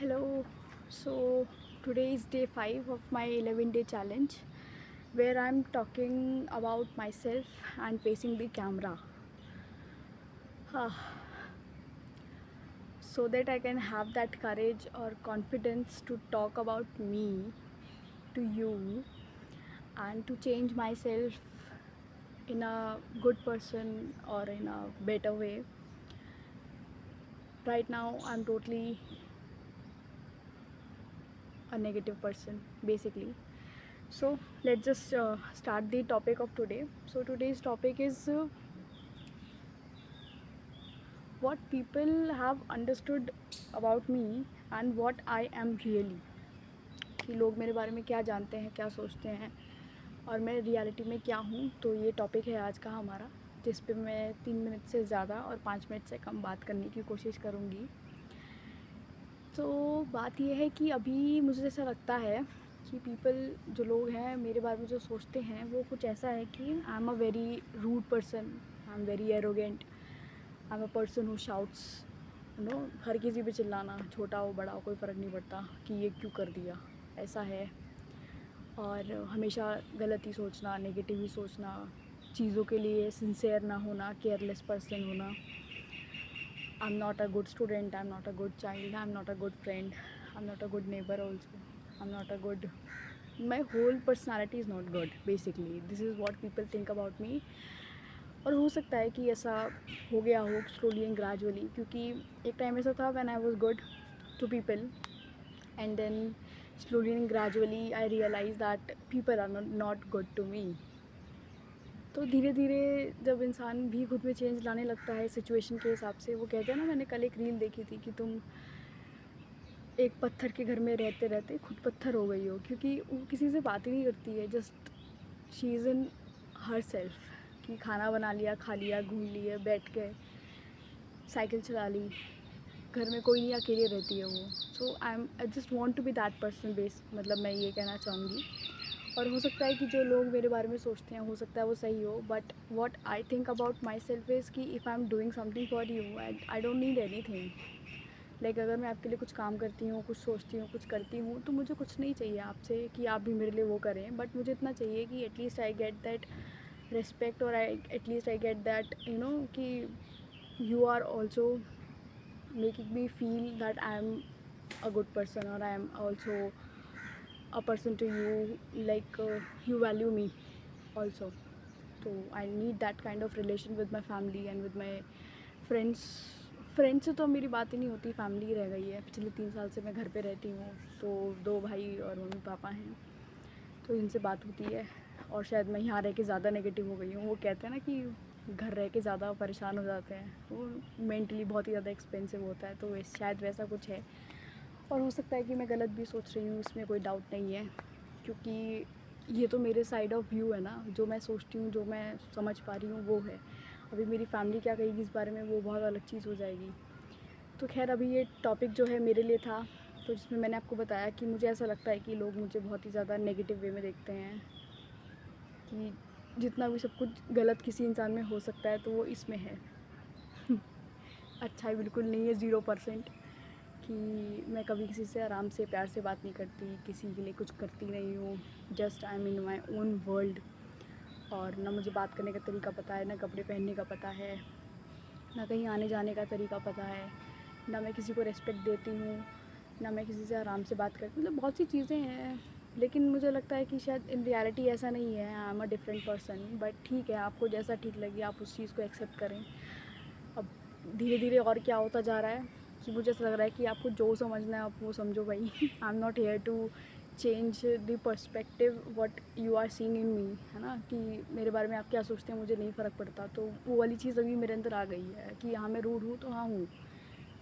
Hello. So today is day 5 of my 11-day challenge where I'm talking about myself and facing the camera. So that I can have that courage or confidence to talk about me to you and to change myself in a good person or in a better way. Right now I'm totally a negative person basically. So let's just start the topic of today. So today's topic is what people have understood about me and what I am really. कि लोग मेरे बारे में क्या जानते हैं, क्या सोचते हैं और मैं रियलिटी में क्या हूँ. तो ये टॉपिक है आज का हमारा, जिस पे मैं 3 मिनट से ज़्यादा और 5 मिनट से कम बात करने की कोशिश करूँगी. तो बात यह है कि अभी मुझे ऐसा लगता है कि जो लोग हैं मेरे बारे में जो सोचते हैं वो कुछ ऐसा है कि I am a very rude person, I am very arrogant, I am a person who shouts, हर किसी पे चिल्लाना, छोटा हो बड़ा हो कोई फ़र्क नहीं पड़ता कि ये क्यों कर दिया, ऐसा है. और हमेशा गलत ही सोचना, नेगेटिव ही सोचना, चीज़ों के लिए सिंसियर ना होना, केयरलेस पर्सन होना. I'm not a good student, I'm not a good child, I'm not a good friend, I'm not a good neighbor also, I'm not a good, my whole personality is not good basically. This is what people think about me. और हो सकता है कि ऐसा हो गया हो slowly and gradually, क्योंकि एक टाइम ऐसा था when I was good to people and then slowly and gradually I realized that people are not good to me. तो धीरे धीरे जब इंसान भी खुद में चेंज लाने लगता है सिचुएशन के हिसाब से, वो कहते हैं ना, मैंने कल एक रील देखी थी कि तुम एक पत्थर के घर में रहते रहते खुद पत्थर हो गई हो, क्योंकि वो किसी से बात ही नहीं करती है. Just she is in her self, कि खाना बना लिया, खा लिया, घूम लिए, बैठ गए, साइकिल चला ली, घर में कोई नहीं, अकेले रहती है वो. So I just want to be that person मतलब मैं ये कहना चाहूँगी. और हो सकता है कि जो लोग मेरे बारे में सोचते हैं हो सकता है वो सही हो, but what I think about myself is कि if I am doing something for you, I don't need anything. Like अगर मैं आपके लिए कुछ काम करती हूँ, कुछ सोचती हूँ, कुछ करती हूँ, तो मुझे कुछ नहीं चाहिए आपसे कि आप भी मेरे लिए वो करें. बट मुझे इतना चाहिए कि at least I get that respect, और एटलीस्ट आई गेट दैट कि you are also making me feel that I am a good person, और I am also a person to you, like you value me also. So I need that kind of relation with my family and with my friends. Friends से तो मेरी बात ही नहीं होती, family ही रह गई है. पिछले 3 साल से मैं घर पे रहती हूँ, तो 2 भाई और मम्मी पापा हैं, तो इनसे बात होती है. और शायद मैं यहाँ रह के ज़्यादा नेगेटिव हो गई हूँ. वो कहते हैं ना कि घर रह के ज़्यादा परेशान हो जाते हैं, वो मेंटली बहुत ही ज़्यादा एक्सपेंसिव होता है, तो शायद वैसा कुछ है. और हो सकता है कि मैं गलत भी सोच रही हूँ, इसमें कोई डाउट नहीं है, क्योंकि ये तो मेरे साइड ऑफ व्यू है ना, जो मैं सोचती हूँ, जो मैं समझ पा रही हूँ वो है. अभी मेरी फैमिली क्या कहेगी इस बारे में, वो बहुत अलग चीज़ हो जाएगी. तो खैर, अभी ये टॉपिक जो है मेरे लिए था, तो जिसमें मैंने आपको बताया कि मुझे ऐसा लगता है कि लोग मुझे बहुत ही ज़्यादा नेगेटिव वे में देखते हैं, कि जितना भी सब कुछ गलत किसी इंसान में हो सकता है तो वो इसमें है. अच्छा ही बिल्कुल नहीं है, 0%. कि मैं कभी किसी से आराम से प्यार से बात नहीं करती, किसी के लिए कुछ करती नहीं हूँ. Just I am in my own world. और ना मुझे बात करने का तरीका पता है, ना कपड़े पहनने का पता है, ना कहीं आने जाने का तरीका पता है, ना मैं किसी को रिस्पेक्ट देती हूँ, ना मैं किसी से आराम से बात करती. मतलब बहुत सी चीज़ें हैं, लेकिन मुझे लगता है कि शायद इन रियलिटी ऐसा नहीं है. आई am a different person. But ठीक है, आपको जैसा ठीक लगे आप उस चीज़ को एक्सेप्ट करें. अब धीरे धीरे और क्या होता जा रहा है कि मुझे ऐसा लग रहा है कि आपको जो समझना है आप वो समझो भाई. I am not here to change the perspective what you are seeing in me, है ना, कि मेरे बारे में आप क्या सोचते हैं मुझे नहीं फ़र्क पड़ता. तो वो वाली चीज़ अभी मेरे अंदर आ गई है कि हाँ मैं रूड हूँ तो हाँ हूँ,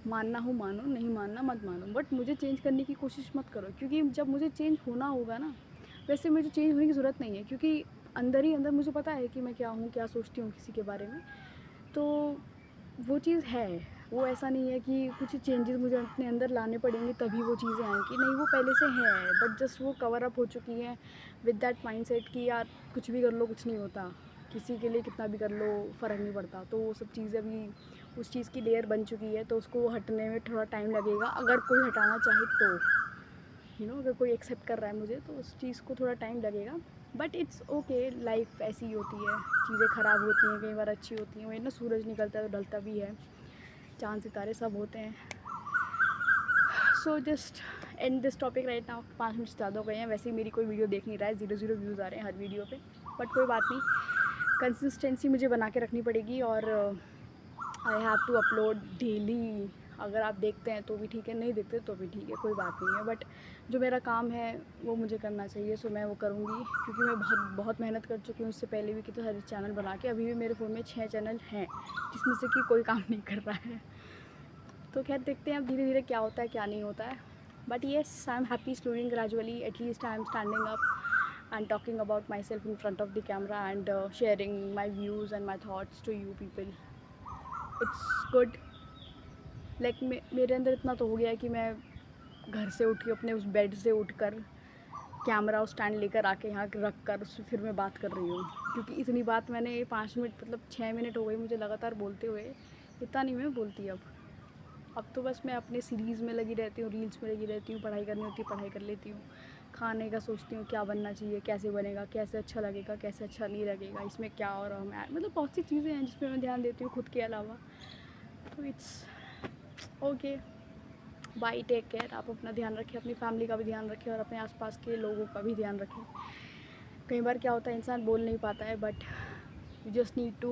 मानना हो मानो, नहीं मानना मत मानो, बट मुझे चेंज करने की कोशिश मत करो, क्योंकि जब मुझे चेंज होना होगा ना, वैसे मुझे चेंज होने की ज़रूरत नहीं है, क्योंकि अंदर ही अंदर मुझे पता है कि मैं क्या हूँ, क्या सोचती हूँ किसी के बारे में. तो वो चीज़ है. वो ऐसा नहीं है कि कुछ चेंजेस मुझे अपने अंदर लाने पड़ेंगे तभी वो चीज़ें आएँगी, नहीं, वो पहले से हैं, बट जस्ट वो कवर अप हो चुकी हैं विद दैट माइंडसेट कि यार कुछ भी कर लो कुछ नहीं होता, किसी के लिए कितना भी कर लो फ़र्क नहीं पड़ता. तो वो सब चीज़ें अभी उस चीज़ की लेयर बन चुकी है, तो उसको हटने में थोड़ा टाइम लगेगा, अगर कोई हटाना चाहे तो। अगर कोई एक्सेप्ट कर रहा है मुझे, तो उस चीज़ को थोड़ा टाइम लगेगा। बट इट्स ओके, लाइफ ऐसी ही होती है, चीज़ें ख़राब होती हैं, कई बार अच्छी होती हैं। वही ना, सूरज निकलता है तो ढलता भी है, चाँद सितारे सब होते हैं। So just and this topic right now. 5 minute ज़्यादा हो गए हैं। वैसे ही मेरी कोई वीडियो देख नहीं रहा है, 0 व्यूज़ आ रहे हैं हर वीडियो पे, बट कोई बात नहीं, कंसिस्टेंसी मुझे बना के रखनी पड़ेगी। और I have to upload daily. अगर आप देखते हैं तो भी ठीक है, नहीं देखते तो भी ठीक है, कोई बात नहीं है। बट जो मेरा काम है वो मुझे करना चाहिए, सो मैं वो करूँगी, क्योंकि मैं बहुत बहुत मेहनत कर चुकी हूँ इससे पहले भी, कितने सारे चैनल बना के। अभी भी मेरे फ़ोन में 6 चैनल हैं, जिसमें से कि कोई काम नहीं कर रहा है। तो खैर देखते हैं अब धीरे धीरे क्या होता है क्या नहीं होता है। But yes, I am happy slowing gradually, at least I am standing up and talking about myself in front of the camera and sharing my views and my thoughts to you people. It's good. Like मेरे अंदर इतना तो हो गया है कि मैं घर से उठ के, अपने उस बेड से उठकर कैमरा और स्टैंड लेकर आके यहाँ रख कर उससे फिर मैं बात कर रही हूँ। क्योंकि इतनी बात मैंने 5 मिनट, मतलब 6 मिनट हो गई मुझे लगातार बोलते हुए। इतना नहीं मैं बोलती अब तो बस मैं अपने सीरीज़ में लगी रहती हूँ, रील्स में लगी रहती हूँ, पढ़ाई करनी होती है पढ़ाई कर लेती हूँ, खाने का सोचती हूँ क्या बनना चाहिए, कैसे बनेगा, कैसे अच्छा लगेगा, कैसे अच्छा नहीं लगेगा, इसमें क्या और हम मतलब बहुत सी चीज़ें हैं जिसमें मैं ध्यान देती हूँ खुद के अलावा। तो it's okay, bye, take care. आप अपना ध्यान रखें, अपनी फैमिली का भी ध्यान रखें और अपने आसपास के लोगों का भी ध्यान रखें। कई बार क्या होता है, इंसान बोल नहीं पाता है, but you just need to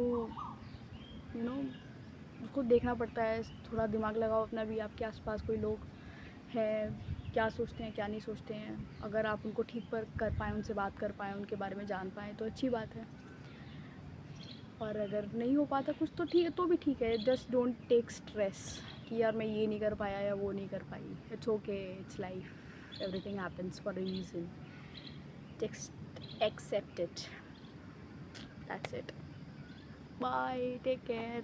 उसको देखना पड़ता है। थोड़ा दिमाग लगाओ अपना भी, आपके आसपास कोई लोग हैं, क्या सोचते हैं क्या नहीं सोचते हैं। अगर आप उनको ठीक पर कर पाएँ, उनसे बात कर पाएँ, उनके बारे में जान पाएँ तो अच्छी बात है। और अगर नहीं हो पाता कुछ तो ठीक है, तो भी ठीक है। जस्ट डोंट टेक स्ट्रेस कि यार मैं ये नहीं कर पाया या वो नहीं कर पाई। It's okay, it's life, everything happens for a reason, just accept it, that's it. Bye, take care.